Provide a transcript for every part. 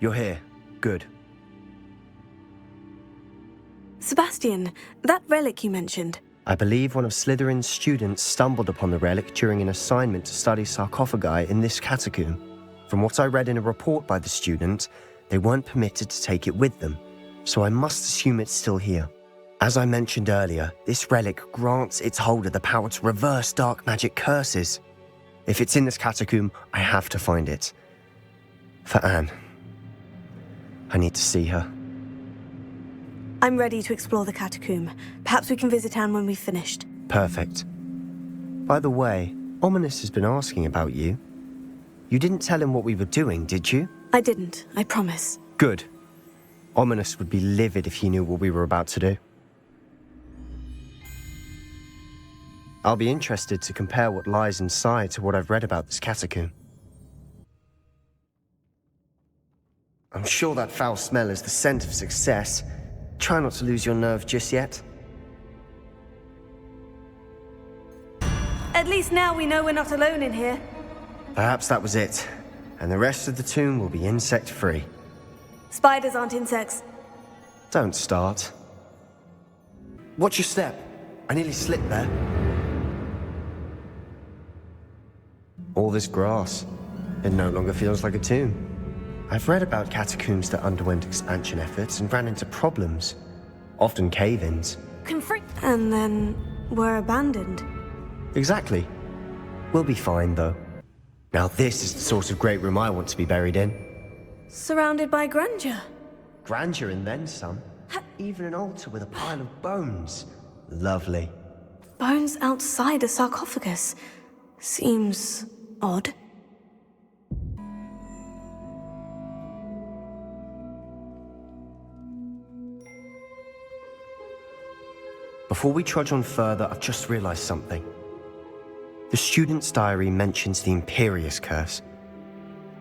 You're here. Good. Sebastian, that relic you mentioned. I believe one of Slytherin's students stumbled upon the relic during an assignment to study sarcophagi in this catacomb. From what I read in a report by the student, they weren't permitted to take it with them, so I must assume it's still here. As I mentioned earlier, this relic grants its holder the power to reverse dark magic curses. If it's in this catacomb, I have to find it. For Anne. I need to see her. I'm ready to explore the catacomb. Perhaps we can visit Anne when we've finished. Perfect. By the way, Ominous has been asking about you. You didn't tell him what we were doing, did you? I didn't, I promise. Good. Ominous would be livid if he knew what we were about to do. I'll be interested to compare what lies inside to what I've read about this catacomb. I'm sure that foul smell is the scent of success. Try not to lose your nerve just yet. At least now we know we're not alone in here. Perhaps that was it, and the rest of the tomb will be insect-free. Spiders aren't insects. Don't start. Watch your step. I nearly slipped there. All this grass. It no longer feels like a tomb. I've read about catacombs that underwent expansion efforts and ran into problems. Often cave-ins. And then were abandoned. Exactly. We'll be fine, though. Now this is the sort of great room I want to be buried in. Surrounded by grandeur. Grandeur and then some. Even an altar with a pile of bones. Lovely. Bones outside a sarcophagus. Seems odd. Before we trudge on further, I've just realized something. The student's diary mentions the Imperious Curse.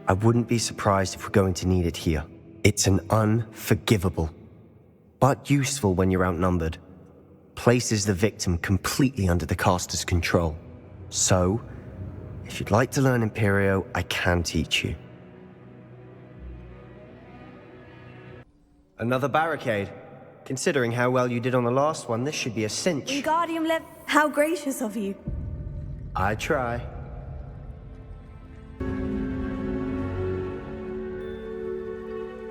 I wouldn't be surprised if we're going to need it here. It's an unforgivable, but useful when you're outnumbered. Places the victim completely under the caster's control. So, if you'd like to learn Imperio, I can teach you. Another barricade. Considering how well you did on the last one, this should be a cinch. Wingardium Lev... How gracious of you. I try.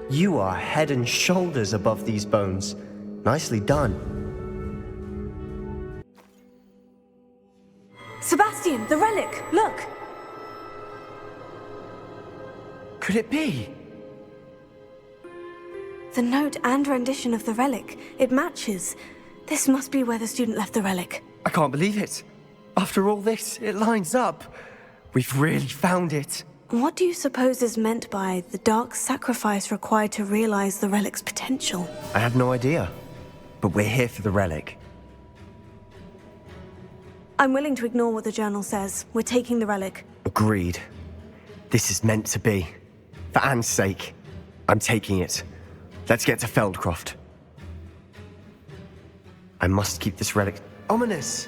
You are head and shoulders above these bones. Nicely done. Sebastian, the relic! Look! Could it be? The note and rendition of the relic. It matches. This must be where the student left the relic. I can't believe it. After all this, it lines up. We've really found it. What do you suppose is meant by the dark sacrifice required to realize the relic's potential? I have no idea. But we're here for the relic. I'm willing to ignore what the journal says. We're taking the relic. Agreed. This is meant to be. For Anne's sake, I'm taking it. Let's get to Feldcroft. I must keep this relic... Ominous!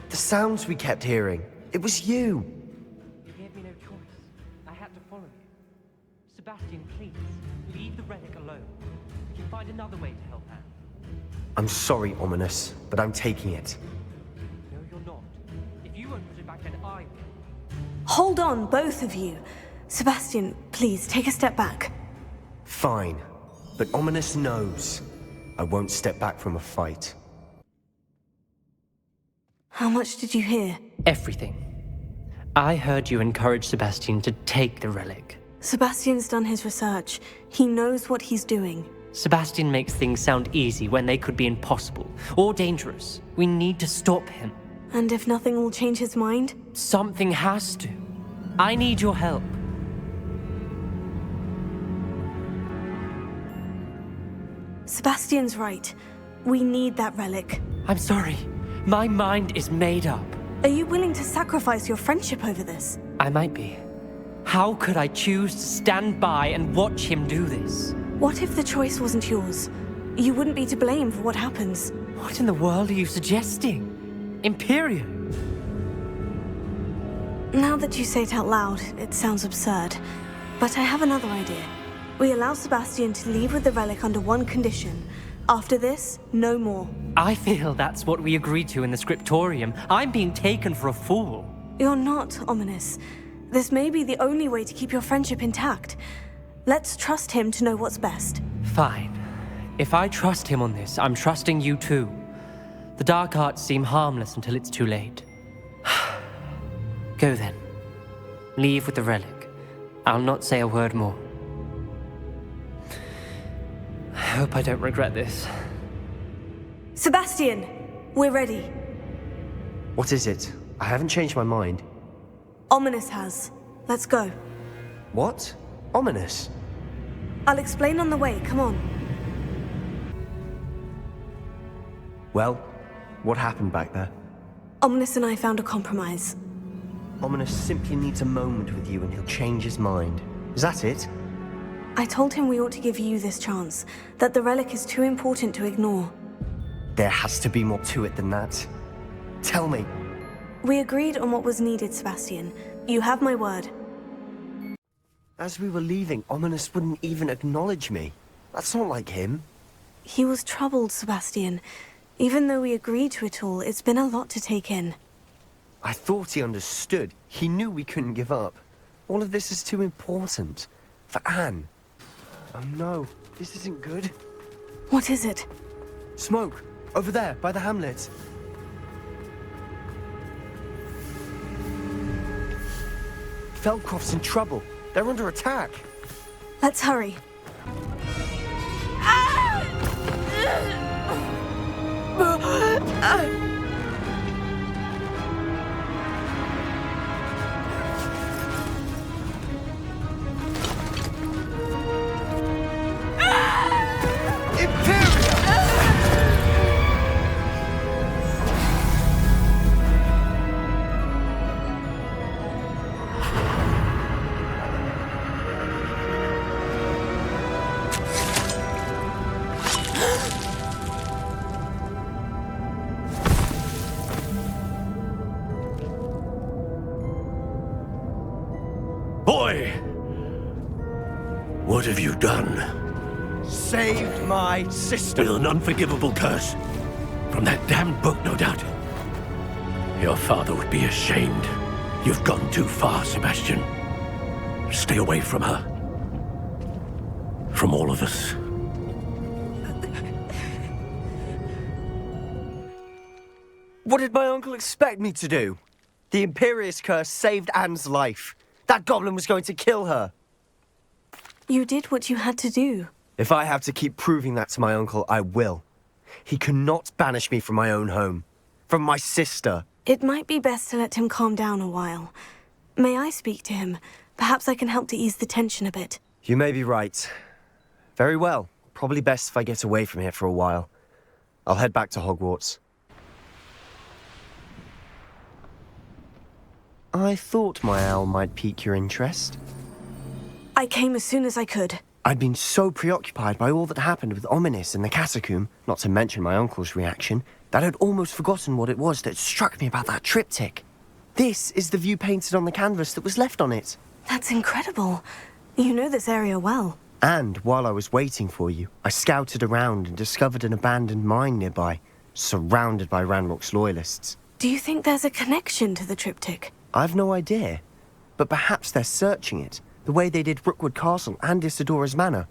The sounds we kept hearing. It was you. You gave me no choice. I had to follow you. Sebastian, please, leave the relic alone. We can find another way to help Anne. I'm sorry, Ominous, but I'm taking it. No, you're not. If you won't put it back, then I will. Hold on, both of you. Sebastian, please, take a step back. Fine. But Ominous knows I won't step back from a fight. How much did you hear? Everything. I heard you encourage Sebastian to take the relic. Sebastian's done his research. He knows what he's doing. Sebastian makes things sound easy when they could be impossible or dangerous. We need to stop him. And if nothing will change his mind? Something has to. I need your help. Sebastian's right. We need that relic. I'm sorry. My mind is made up. Are you willing to sacrifice your friendship over this? I might be. How could I choose to stand by and watch him do this? What if the choice wasn't yours? You wouldn't be to blame for what happens. What in the world are you suggesting? Imperio? Now that you say it out loud, it sounds absurd. But I have another idea. We allow Sebastian to leave with the relic under one condition. After this, no more. I feel that's what we agreed to in the scriptorium. I'm being taken for a fool. You're not, Ominous. This may be the only way to keep your friendship intact. Let's trust him to know what's best. Fine. If I trust him on this, I'm trusting you too. The dark arts seem harmless until it's too late. Go then. Leave with the relic. I'll not say a word more. I hope I don't regret this. Sebastian! We're ready. What is it? I haven't changed my mind. Ominous has. Let's go. What? Ominous? I'll explain on the way, come on. Well, what happened back there? Ominous and I found a compromise. Ominous simply needs a moment with you and he'll change his mind. Is that it? I told him we ought to give you this chance, that the relic is too important to ignore. There has to be more to it than that. Tell me. We agreed on what was needed, Sebastian. You have my word. As we were leaving, Ominous wouldn't even acknowledge me. That's not like him. He was troubled, Sebastian. Even though we agreed to it all, it's been a lot to take in. I thought he understood. He knew we couldn't give up. All of this is too important. For Anne. Oh no, this isn't good. What is it? Smoke! Over there, by the hamlet. Feldcroft's in trouble. They're under attack. Let's hurry. Boy! What have you done? Saved my sister. With an unforgivable curse. From that damned book, no doubt. Your father would be ashamed. You've gone too far, Sebastian. Stay away from her. From all of us. What did my uncle expect me to do? The Imperious curse saved Anne's life. That goblin was going to kill her. You did what you had to do. If I have to keep proving that to my uncle, I will. He cannot banish me from my own home. From my sister. It might be best to let him calm down a while. May I speak to him? Perhaps I can help to ease the tension a bit. You may be right. Very well. Probably best if I get away from here for a while. I'll head back to Hogwarts. I thought my owl might pique your interest. I came as soon as I could. I'd been so preoccupied by all that happened with Ominous in the catacomb, not to mention my uncle's reaction, that I'd almost forgotten what it was that struck me about that triptych. This is the view painted on the canvas that was left on it. That's incredible. You know this area well. And while I was waiting for you, I scouted around and discovered an abandoned mine nearby, surrounded by Ranrock's loyalists. Do you think there's a connection to the triptych? I've no idea, but perhaps they're searching it, the way they did Rookwood Castle and Isidora's Manor.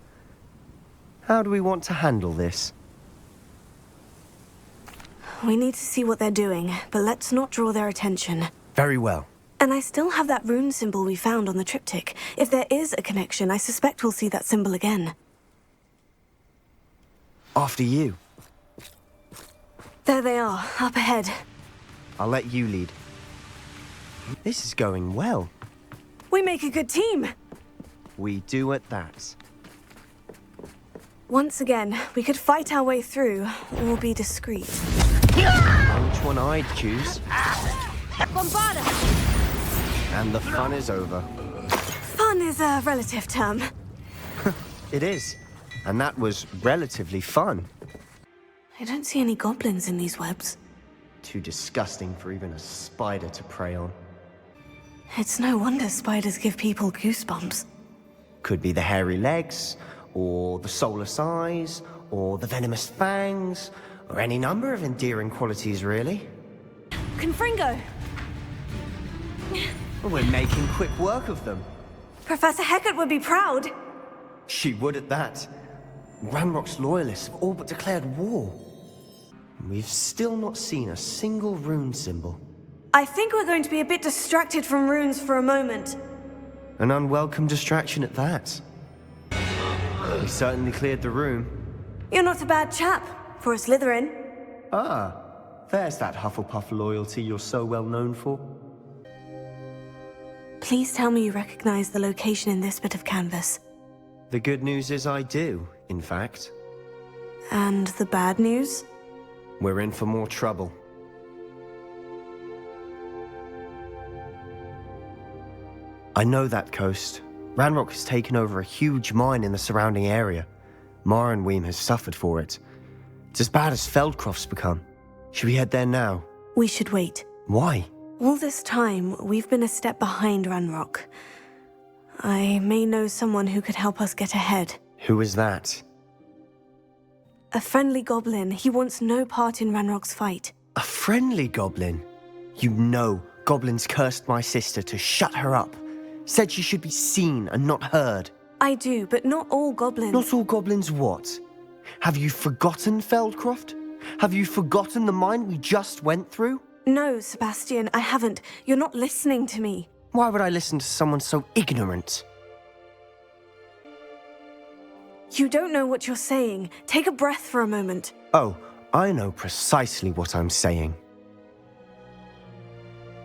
How do we want to handle this? We need to see what they're doing, but let's not draw their attention. Very well. And I still have that rune symbol we found on the triptych. If there is a connection, I suspect we'll see that symbol again. After you. There they are, up ahead. I'll let you lead. This is going well. We make a good team. We do at that. Once again, we could fight our way through, or be discreet. Which one I'd choose. And the fun is over. Fun is a relative term. It is. And that was relatively fun. I don't see any goblins in these webs. Too disgusting for even a spider to prey on. It's no wonder spiders give people goosebumps. Could be the hairy legs, or the soulless eyes, or the venomous fangs, or any number of endearing qualities, really. Confringo! We're making quick work of them. Professor Hecat would be proud. She would at that. Ranrock's loyalists have all but declared war. We've still not seen a single rune symbol. I think we're going to be a bit distracted from runes for a moment. An unwelcome distraction at that. We certainly cleared the room. You're not a bad chap for a Slytherin. Ah, there's that Hufflepuff loyalty you're so well known for. Please tell me you recognize the location in this bit of canvas. The good news is I do, in fact. And the bad news? We're in for more trouble. I know that coast. Ranrock has taken over a huge mine in the surrounding area. Marrenweem has suffered for it. It's as bad as Feldcroft's become. Should we head there now? We should wait. Why? All this time, we've been a step behind Ranrock. I may know someone who could help us get ahead. Who is that? A friendly goblin. He wants no part in Ranrock's fight. A friendly goblin? You know, goblins cursed my sister to shut her up. Said she should be seen and not heard. I do, but not all goblins. Not all goblins what? Have you forgotten Feldcroft? Have you forgotten the mine we just went through? No, Sebastian, I haven't. You're not listening to me. Why would I listen to someone so ignorant? You don't know what you're saying. Take a breath for a moment. Oh, I know precisely what I'm saying.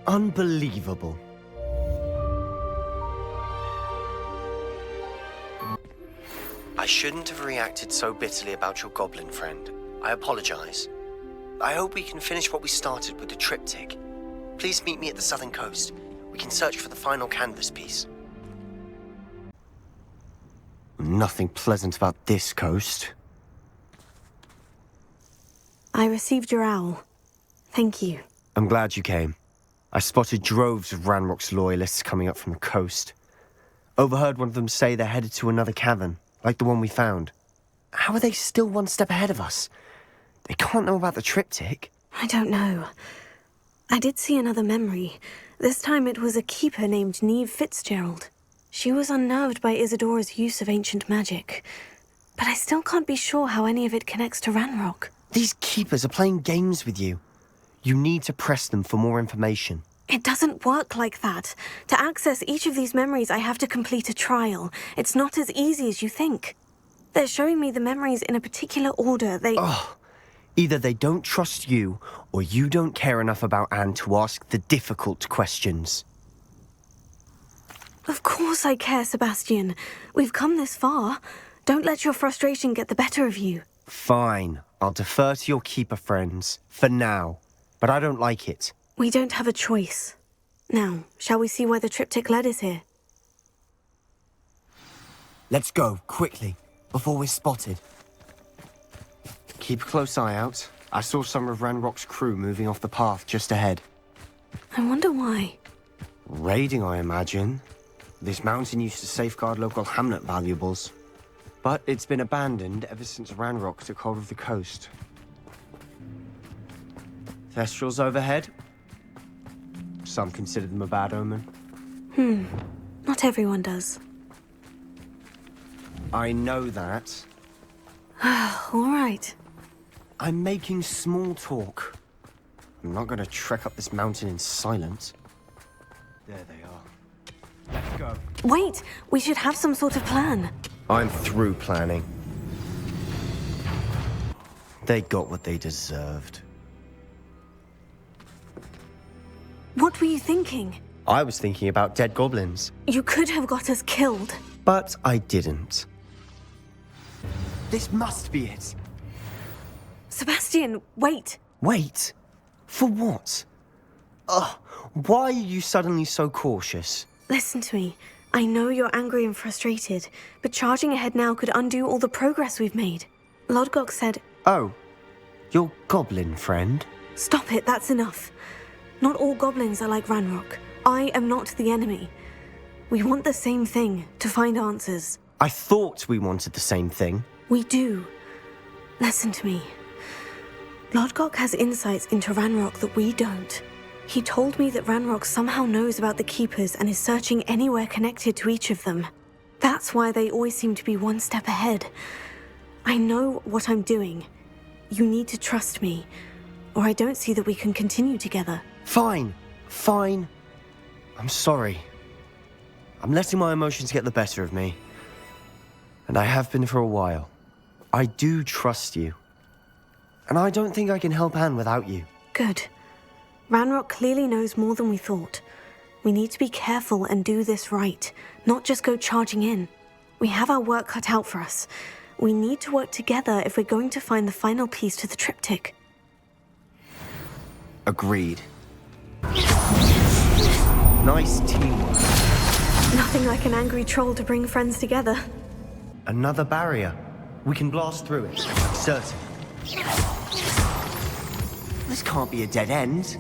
Unbelievable. I shouldn't have reacted so bitterly about your goblin friend. I apologize. I hope we can finish what we started with the triptych. Please meet me at the southern coast. We can search for the final canvas piece. Nothing pleasant about this coast. I received your owl. Thank you. I'm glad you came. I spotted droves of Ranrock's loyalists coming up from the coast. Overheard one of them say they're headed to another cavern, like the one we found. How are they still one step ahead of us? They can't know about the triptych. I don't know. I did see another memory. This time it was a keeper named Neve Fitzgerald. She was unnerved by Isadora's use of ancient magic. But I still can't be sure how any of it connects to Ranrock. These keepers are playing games with you. You need to press them for more information. It doesn't work like that. To access each of these memories, I have to complete a trial. It's not as easy as you think. They're showing me the memories in a particular order. Either they don't trust you, or you don't care enough about Anne to ask the difficult questions. Of course I care, Sebastian. We've come this far. Don't let your frustration get the better of you. Fine. I'll defer to your keeper friends. For now. But I don't like it. We don't have a choice. Now, shall we see why the triptych led us here? Let's go, quickly, before we're spotted. Keep a close eye out. I saw some of Ranrock's crew moving off the path just ahead. I wonder why. Raiding, I imagine. This mountain used to safeguard local hamlet valuables. But it's been abandoned ever since Ranrock took hold of the coast. Thestrals overhead. Some consider them a bad omen. Not everyone does. I know that. All right. I'm making small talk. I'm not going to trek up this mountain in silence. There they are. Let's go. Wait, we should have some sort of plan. I'm through planning. They got what they deserved. What were you thinking? I was thinking about dead goblins. You could have got us killed. But I didn't. This must be it. Sebastian, wait. Wait? For what? Why are you suddenly so cautious? Listen to me. I know you're angry and frustrated, but charging ahead now could undo all the progress we've made. Lodgok said... Oh, your goblin friend? Stop it, that's enough. Not all goblins are like Ranrock. I am not the enemy. We want the same thing, to find answers. I thought we wanted the same thing. We do. Listen to me. Lodgok has insights into Ranrock that we don't. He told me that Ranrock somehow knows about the Keepers and is searching anywhere connected to each of them. That's why they always seem to be one step ahead. I know what I'm doing. You need to trust me, or I don't see that we can continue together. Fine. I'm sorry. I'm letting my emotions get the better of me. And I have been for a while. I do trust you. And I don't think I can help Anne without you. Good. Ranrock clearly knows more than we thought. We need to be careful and do this right, not just go charging in. We have our work cut out for us. We need to work together if we're going to find the final piece to the triptych. Agreed. Nice teamwork. Nothing like an angry troll to bring friends together. Another barrier. We can blast through it. Certain. This can't be a dead end.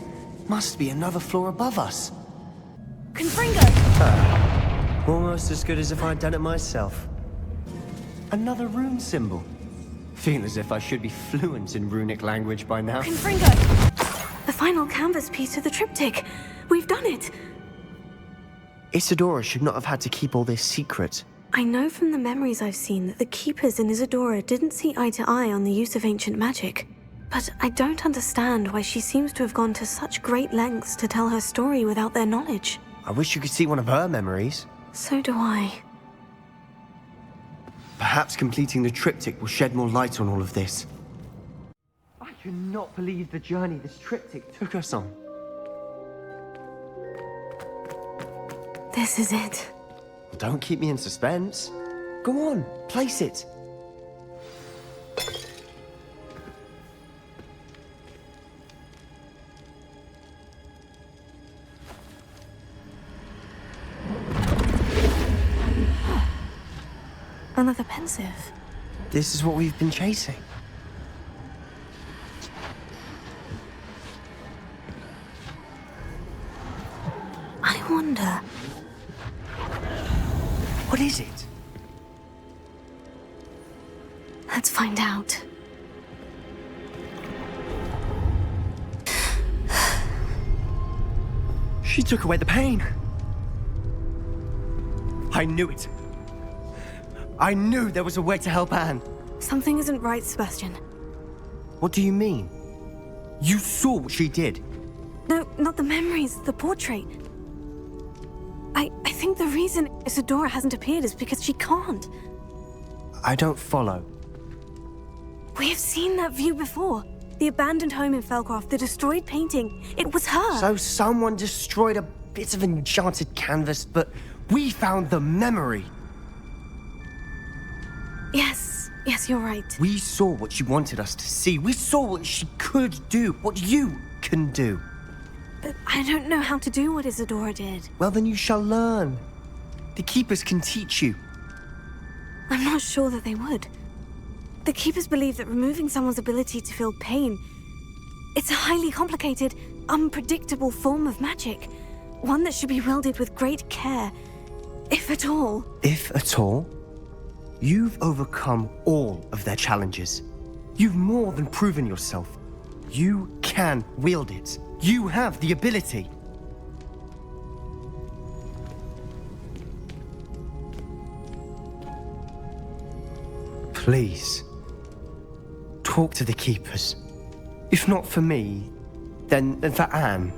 Must be another floor above us. Confringo! Almost as good as if I'd done it myself. Another rune symbol. Feel as if I should be fluent in runic language by now. Confringo! The final canvas piece to the triptych. We've done it! Isadora should not have had to keep all this secret. I know from the memories I've seen that the Keepers and Isadora didn't see eye to eye on the use of ancient magic. But I don't understand why she seems to have gone to such great lengths to tell her story without their knowledge. I wish you could see one of her memories. So do I. Perhaps completing the triptych will shed more light on all of this. I cannot believe the journey this triptych took us on. This is it. Well, don't keep me in suspense. Go on, place it. Another pensive. This is what we've been chasing. I wonder... What is it? Let's find out. She took away the pain. I knew it. I knew there was a way to help Anne. Something isn't right, Sebastian. What do you mean? You saw what she did. No, not the memories, the portrait. I think the reason Isadora hasn't appeared is because she can't. I don't follow. We have seen that view before. The abandoned home in Felcroft, the destroyed painting. It was her. So someone destroyed a bit of enchanted canvas, but we found the memory. Yes, you're right. We saw what she wanted us to see. We saw what she could do, what you can do. But I don't know how to do what Isadora did. Well, then you shall learn. The Keepers can teach you. I'm not sure that they would. The Keepers believe that removing someone's ability to feel pain, it's a highly complicated, unpredictable form of magic. One that should be wielded with great care, if at all. If at all? You've overcome all of their challenges. You've more than proven yourself. You can wield it. You have the ability. Please, talk to the Keepers. If not for me, then for Anne.